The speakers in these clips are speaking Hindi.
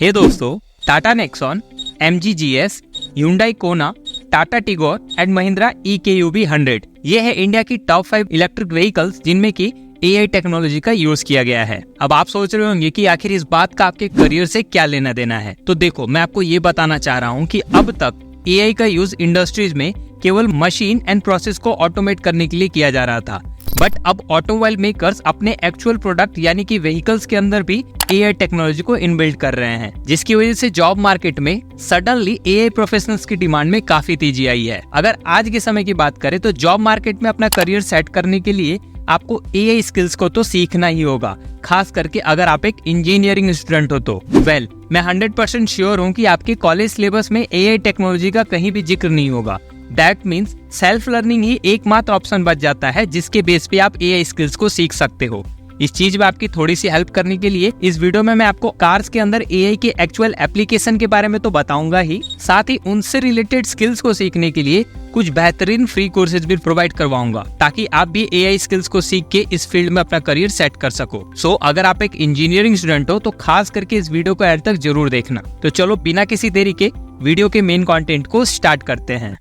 हे दोस्तों, Tata Nexon, MG GS, Hyundai कोना, टाटा टिगोर एंड महिंद्रा EKUV 100 ये है इंडिया की टॉप 5 इलेक्ट्रिक व्हीकल्स जिनमें की AI टेक्नोलॉजी का यूज किया गया है। अब आप सोच रहे होंगे कि आखिर इस बात का आपके करियर से क्या लेना देना है। तो देखो, मैं आपको ये बताना चाह रहा हूँ कि अब तक AI का यूज इंडस्ट्रीज में केवल मशीन एंड प्रोसेस को ऑटोमेट करने के लिए किया जा रहा था, बट अब ऑटोमोबाइल मेकर्स अपने एक्चुअल प्रोडक्ट यानी कि व्हीकल्स के अंदर भी AI टेक्नोलॉजी को इनबिल्ड कर रहे हैं, जिसकी वजह से जॉब मार्केट में सडनली AI प्रोफेशनल्स की डिमांड में काफी तेजी आई है। अगर आज के समय की बात करें तो जॉब मार्केट में अपना करियर सेट करने के लिए आपको AI स्किल्स को तो सीखना ही होगा, खास करके अगर आप एक इंजीनियरिंग स्टूडेंट हो तो। मैं 100% श्योर हूँ कि आपके कॉलेज सिलेबस में AI टेक्नोलॉजी का कहीं भी जिक्र नहीं होगा। दैट मीन्स सेल्फ लर्निंग ही एकमात्र ऑप्शन बच जाता है जिसके बेस पे आप AI स्किल्स को सीख सकते हो। इस चीज में आपकी थोड़ी सी हेल्प करने के लिए इस वीडियो में मैं आपको कार्स के अंदर AI के एक्चुअल एप्लीकेशन के बारे में तो बताऊंगा ही, साथ ही उनसे रिलेटेड स्किल्स को सीखने के लिए कुछ बेहतरीन फ्री कोर्सेज भी प्रोवाइड करवाऊंगा, ताकि आप भी AI स्किल्स को सीख के इस फील्ड में अपना करियर सेट कर सको। सो अगर आप एक इंजीनियरिंग स्टूडेंट हो तो खास करके इस वीडियो को एंड तक जरूर देखना। तो चलो बिना किसी देरी के वीडियो के मेन कंटेंट को स्टार्ट करते हैं।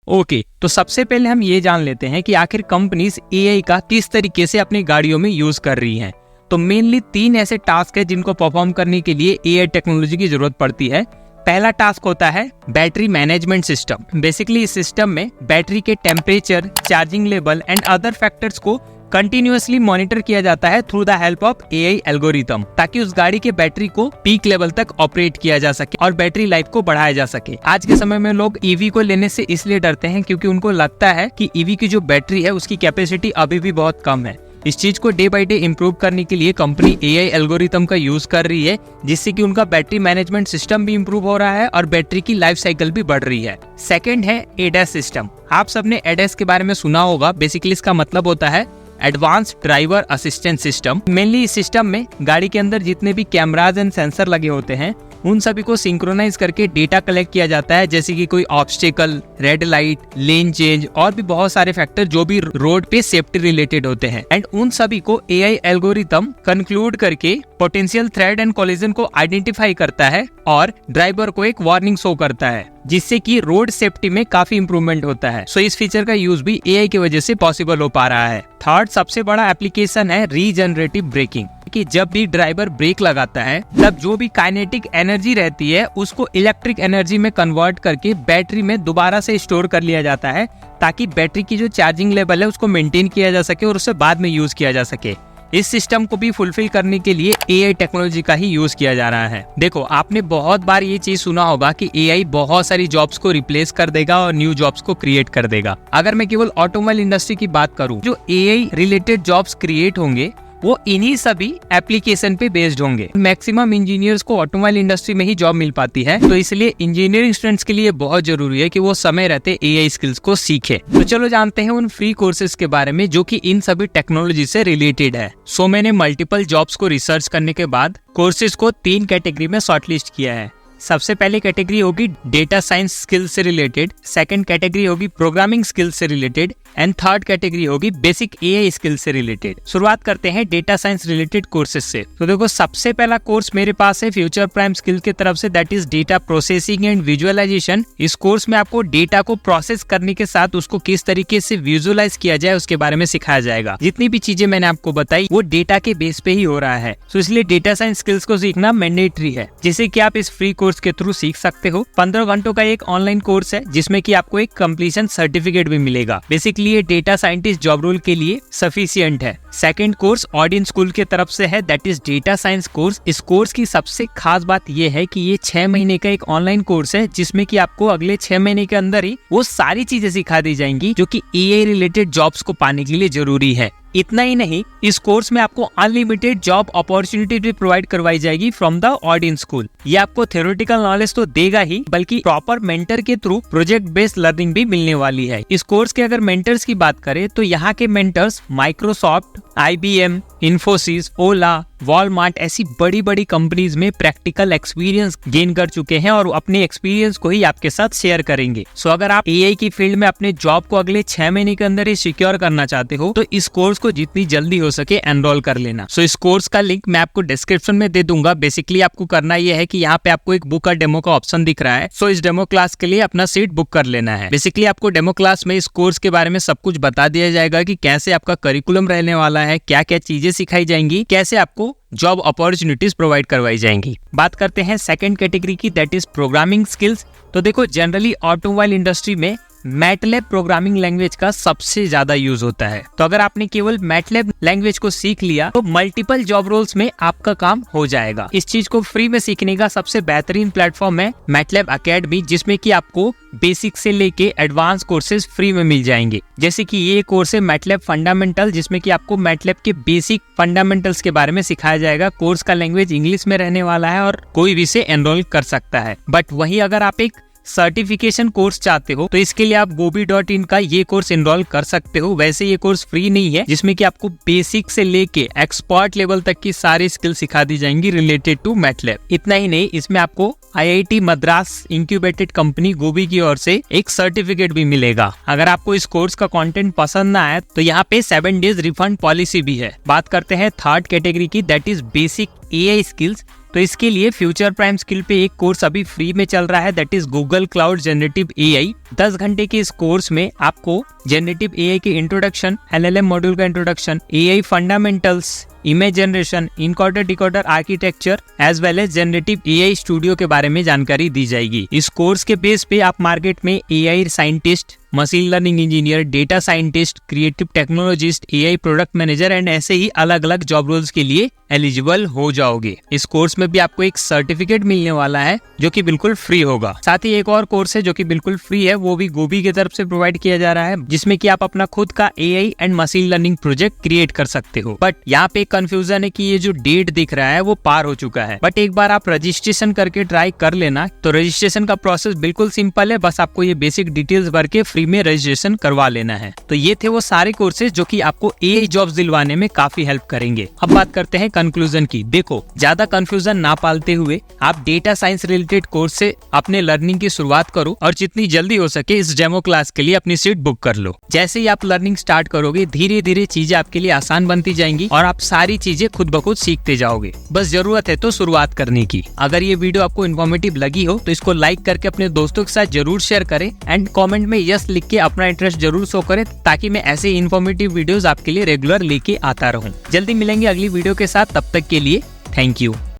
ओके, तो सबसे पहले हम ये जान लेते हैं कि आखिर कंपनीज AI का किस तरीके से अपनी गाड़ियों में यूज कर रही हैं। तो मेनली 3 ऐसे टास्क है जिनको परफॉर्म करने के लिए AI टेक्नोलॉजी की जरूरत पड़ती है। पहला टास्क होता है बैटरी मैनेजमेंट सिस्टम। बेसिकली इस सिस्टम में बैटरी के temperature, charging level and other factors को कंटिन्यूअसली मॉनिटर किया जाता है through the help of AI algorithm, ताकि उस गाड़ी के बैटरी को पीक लेवल तक ऑपरेट किया जा सके और बैटरी लाइफ को बढ़ाया जा सके। आज के समय में लोग EV को लेने से इसलिए डरते हैं क्योंकि उनको लगता है कि EV की जो बैटरी है उसकी कैपेसिटी अभी भी बहुत कम है। इस चीज को डे बाय डे इम्प्रूव करने के लिए कंपनी AI एल्गोरिथम का यूज कर रही है, जिससे कि उनका बैटरी मैनेजमेंट सिस्टम भी इम्प्रूव हो रहा है और बैटरी की लाइफ साइकिल भी बढ़ रही है। सेकंड है ADAS सिस्टम। आप सबने ADAS के बारे में सुना होगा। बेसिकली इसका मतलब होता है advance driver assistant system. Mainly इस सिस्टम में गाड़ी के अंदर जितने भी कैमराज एंड सेंसर लगे होते हैं उन सभी को सिंक्रोनाइज करके डेटा कलेक्ट किया जाता है, जैसे कि कोई obstacle, red light, lane change और भी बहुत सारे फैक्टर जो भी रोड पे सेफ्टी रिलेटेड होते हैं। एंड उन सभी को AI एल्गोरिथम कंक्लूड करके पोटेंशियल थ्रेट एंड कोलिजन को आइडेंटिफाई करता है और ड्राइवर को एक वार्निंग शो करता है, जिससे कि रोड सेफ्टी में काफी इंप्रूवमेंट होता है। सो इस फीचर का यूज भी AI की वजह से पॉसिबल हो पा रहा है। थर्ड सबसे बड़ा एप्लीकेशन है रीजनरेटिव ब्रेकिंग, कि जब भी ड्राइवर ब्रेक लगाता है तब जो भी काइनेटिक एनर्जी रहती है उसको इलेक्ट्रिक एनर्जी में कन्वर्ट करके बैटरी में दोबारा से स्टोर कर लिया जाता है, ताकि बैटरी की जो चार्जिंग लेवल है उसको मेंटेन किया जा सके और उसे बाद में यूज किया जा सके। इस सिस्टम को भी फुलफिल करने के लिए AI टेक्नोलॉजी का ही यूज किया जा रहा है। देखो, आपने बहुत बार ये चीज सुना होगा कि AI बहुत सारी जॉब्स को रिप्लेस कर देगा और न्यू जॉब्स को क्रिएट कर देगा। अगर मैं केवल ऑटोमोबाइल इंडस्ट्री की बात करूं, जो AI रिलेटेड जॉब्स क्रिएट होंगे वो इन्हीं सभी एप्लीकेशन पे बेस्ड होंगे। मैक्सिमम इंजीनियर्स को ऑटोमोबाइल इंडस्ट्री में ही जॉब मिल पाती है, तो इसलिए इंजीनियरिंग स्टूडेंट्स के लिए बहुत जरूरी है कि वो समय रहते AI स्किल्स को सीखे। तो चलो जानते हैं उन फ्री कोर्सेज के बारे में जो कि इन सभी टेक्नोलॉजी से रिलेटेड है। सो मैंने मल्टीपल जॉब्स को रिसर्च करने के बाद कोर्सेज को 3 कैटेगरी में शॉर्टलिस्ट किया है। सबसे पहले कैटेगरी होगी डेटा साइंस स्किल्स से रिलेटेड, सेकंड कैटेगरी होगी प्रोग्रामिंग स्किल्स से रिलेटेड एंड थर्ड कैटेगरी होगी बेसिक AI स्किल्स से रिलेटेड। शुरुआत करते हैं डेटा साइंस रिलेटेड कोर्सेज से। तो देखो, सबसे पहला कोर्स मेरे पास है फ्यूचर प्राइम स्किल की तरफ से, that is data processing and visualisation. इस कोर्स में आपको डेटा को प्रोसेस करने के साथ उसको किस तरीके से विजुअलाइज किया जाए उसके बारे में सिखाया जाएगा। जितनी भी चीजें मैंने आपको बताई वो डेटा के बेस पे ही हो रहा है, तो इसलिए डेटा साइंस स्किल्स को सीखना मैंडेटरी है, जिसे कि आप इस फ्री कोर्स के थ्रू सीख सकते हो। 15 घंटों का एक ऑनलाइन कोर्स है जिसमें कि आपको एक कंप्लीशन सर्टिफिकेट भी मिलेगा। बेसिकली ये डेटा साइंटिस्ट जॉब रोल के लिए सफिशिएंट है। सेकंड कोर्स ऑडियन स्कूल के तरफ से है, that is data science course. इस कोर्स की सबसे खास बात ये है कि ये 6 महीने का एक ऑनलाइन कोर्स है, जिसमें कि आपको अगले 6 महीने के अंदर ही वो सारी चीजें सिखा दी जाएंगी जो कि AI रिलेटेड जॉब्स को पाने के लिए जरूरी है। इतना ही नहीं, इस कोर्स में आपको अनलिमिटेड जॉब अपॉर्चुनिटी भी प्रोवाइड करवाई जाएगी फ्रॉम द ऑडियन स्कूल। ये आपको थ्योरेटिकल नॉलेज तो देगा ही, बल्कि प्रॉपर मेंटर के थ्रू प्रोजेक्ट बेस्ड लर्निंग भी मिलने वाली है। इस कोर्स के अगर मेंटर्स की बात करें तो यहाँ के मेंटर्स माइक्रोसॉफ्ट, IBM, इन्फोसिस, ओला, वॉलमार्ट ऐसी बड़ी बड़ी कंपनीज में प्रैक्टिकल एक्सपीरियंस गेन कर चुके हैं और अपने एक्सपीरियंस को ही आपके साथ शेयर करेंगे। सो अगर आप AI की फील्ड में अपने जॉब को अगले 6 महीने के अंदर ही सिक्योर करना चाहते हो तो इस कोर्स को जितनी जल्दी हो सके एनरोल कर लेना। सो इस कोर्स का लिंक मैं आपको डिस्क्रिप्शन में दे दूंगा। बेसिकली आपको करना यह है कि यहाँ पे आपको एक बुक का डेमो का ऑप्शन दिख रहा है। सो इस डेमो क्लास के लिए अपना सीट बुक कर लेना है। बेसिकली आपको डेमो क्लास में इस कोर्स के बारे में सब कुछ बता दिया जाएगा कि कैसे आपका करिकुलम रहने वाला है, क्या क्या चीजें सिखाई जाएंगी, कैसे आपको जॉब अपॉर्चुनिटीज प्रोवाइड करवाई जाएंगी। बात करते हैं सेकंड कैटेगरी की, दैट इज प्रोग्रामिंग स्किल्स। तो देखो, जनरली ऑटोमोबाइल इंडस्ट्री में मैटलैब प्रोग्रामिंग लैंग्वेज का सबसे ज्यादा यूज होता है। तो अगर आपने केवल मैटलैब लैंग्वेज को सीख लिया तो मल्टीपल जॉब रोल्स में आपका काम हो जाएगा। इस चीज को फ्री में सीखने का सबसे बेहतरीन प्लेटफॉर्म है मैटलैब एकेडमी, जिसमें कि आपको बेसिक से लेके एडवांस कोर्सेज फ्री में मिल जाएंगे। जैसे कि ये कोर्स है मैटलैब फंडामेंटल, जिसमें कि आपको मैटलैब के बेसिक फंडामेंटल्स के बारे में सिखाया जाएगा। कोर्स का लैंग्वेज इंग्लिश में रहने वाला है और कोई भी इसे एनरोल कर सकता है। बट वहीं अगर आप एक सर्टिफिकेशन कोर्स चाहते हो तो इसके लिए आप gobi.in का ये कोर्स एनरोल कर सकते हो। वैसे ये कोर्स फ्री नहीं है, जिसमें कि आपको बेसिक से लेके एक्सपर्ट लेवल तक की सारी स्किल सिखा दी जाएंगी रिलेटेड टू मैटलैब। इतना ही नहीं, इसमें आपको IIT मद्रास इंक्यूबेटेड कंपनी गोबी की ओर से एक सर्टिफिकेट भी मिलेगा। अगर आपको इस कोर्स का कंटेंट पसंद ना आए तो यहाँ पे 7 डेज रिफंड पॉलिसी भी है। बात करते हैं थर्ड कैटेगरी की, that is basic AI skills. तो इसके लिए फ्यूचर प्राइम स्किल पे एक कोर्स अभी फ्री में चल रहा है, that is Google cloud generative AI। 10 घंटे के इस कोर्स में आपको जनरेटिव AI की इंट्रोडक्शन, LLM मॉड्यूल का introduction, AI fundamentals, image generation, encoder decoder architecture as well as generative AI studio के बारे में जानकारी दी जाएगी। इस कोर्स के बेस पे आप मार्केट में AI scientist, machine learning engineer, data scientist, creative technologist, AI product manager and ऐसे ही अलग अलग जॉब रोल्स के लिए एलिजिबल हो जाओगे। इस कोर्स में भी आपको एक सर्टिफिकेट मिलने वाला है जो कि बिल्कुल फ्री होगा। साथ ही एक और कोर्स है जो कि बिल्कुल फ्री है, वो भी गोबी की तरफ से प्रोवाइड किया जा रहा है, जिसमें कि आप अपना खुद का AI and machine learning project create कर सकते हो। बट यहाँ पे कंफ्यूजन है कि ये जो डेट दिख रहा है वो पार हो चुका है। बट एक बार आप रजिस्ट्रेशन करके ट्राई कर लेना। तो रजिस्ट्रेशन का प्रोसेस बिल्कुल सिंपल है, बस आपको ये बेसिक डिटेल्स भर के फ्री में रजिस्ट्रेशन करवा लेना है। तो ये थे वो सारे कोर्सेज जो कि आपको AI जॉब्स दिलवाने में काफी हेल्प करेंगे। अब बात करते हैं कंक्लूजन की। देखो, ज्यादा कंफ्यूजन ना पालते हुए आप डेटा साइंस रिलेटेड कोर्स से अपने लर्निंग की शुरुआत करो और जितनी जल्दी हो सके इस डेमो क्लास के लिए अपनी सीट बुक कर लो। जैसे ही आप लर्निंग स्टार्ट करोगे, धीरे धीरे चीजें आपके लिए आसान बनती जाएंगी और आप सारी चीजें खुद ब खुद सीखते जाओगे। बस जरूरत है तो शुरुआत करने की। अगर ये वीडियो आपको इन्फॉर्मेटिव लगी हो तो इसको लाइक करके अपने दोस्तों के साथ जरूर शेयर करें एंड कमेंट में यस लिख के अपना इंटरेस्ट जरूर शो करें, ताकि मैं ऐसे इन्फॉर्मेटिव वीडियोस आपके लिए रेगुलर लेके आता रहूं। जल्दी मिलेंगे अगली वीडियो के साथ, तब तक के लिए थैंक यू।